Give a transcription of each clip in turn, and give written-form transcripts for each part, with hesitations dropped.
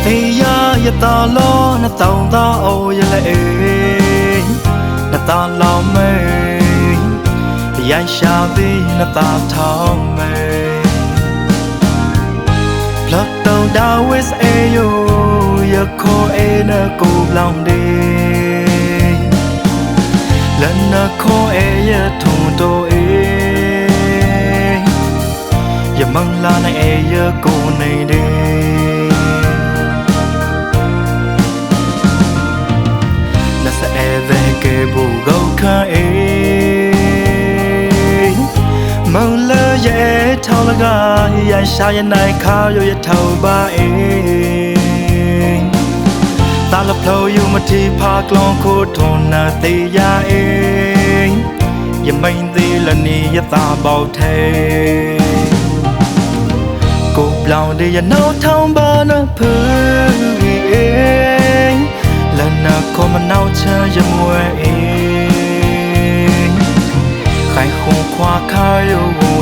thấy ya ta lo na tao ta ô ya lệ na ta lo mê ya xa vi na ta thao mê lót tàu đau wes e yo ya ko e na cô lòng đi lần na ko e ya thùng tô e ya mang la na e ya cô này đi về kề bù gấu khá ế mong lỡ dễ thao là gà dài xa dài này khá vô ya thao ba ế ta lập thâu yêu mà thi phá lòng khô thôn na tì ya ế ya mình tì là ni ya ta bao thê cô lòng đi ya nấu thao ba na phư ế lần nào có mà nào chơi cho mùa em khai khung khoa khai yêu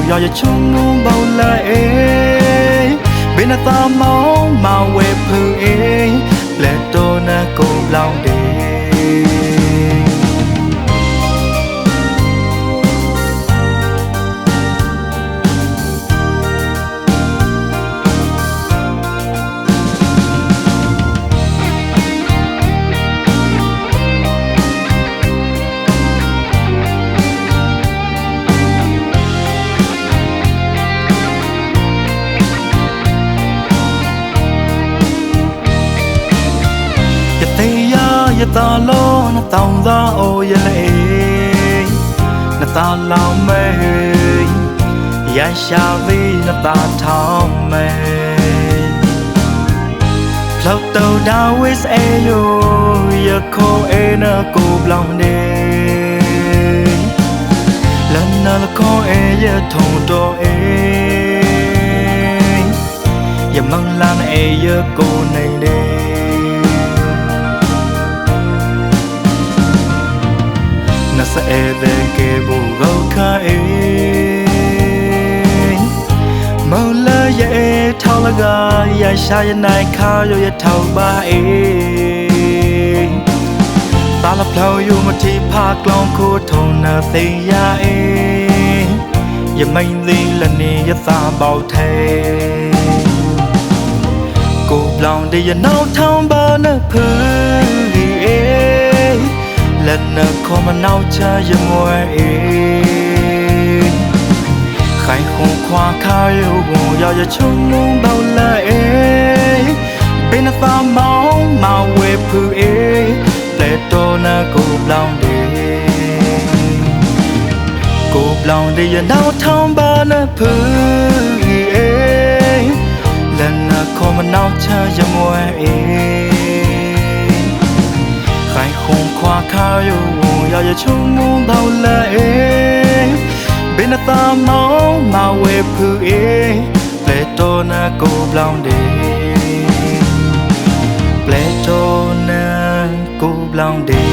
do ya chung nung bao la em bên ta máu mà quê phư em lệ tô na cô lòng đi ya ta lo na tao ra ô ya lệ na ta lao mê ya xa vi na ta thao mê lót tàu đau wes e yo ya ko e na cô lòng đi lần nào ko e ya thùng tô e ya mang lan e ya cô này đi na sẽ về kề bù gấu khá ế mong lỡ dễ thao là gà dài xa dài này khá vô ya thao ba ế ta lập thao yêu mà thi phá lòng khô thôn na tì ya ế ya mình đi là ni ya ta bao thê cô lòng đi ya nấu thao ba na phư lần nào có mà nào chơi cho mùa em khai khung khoa khai yêu do ya chung nung bao la em bên ta máu mà quê phư em lệ tô na cô lòng đi ya nào thao ba na phư em lần nào có mà nào chơi cho mùa em khai khung khoa khai yêu do ya chung nung bao la em bên ta máu mà quê phư em lệ tô na cô lòng đi lệ tô na cô lòng đi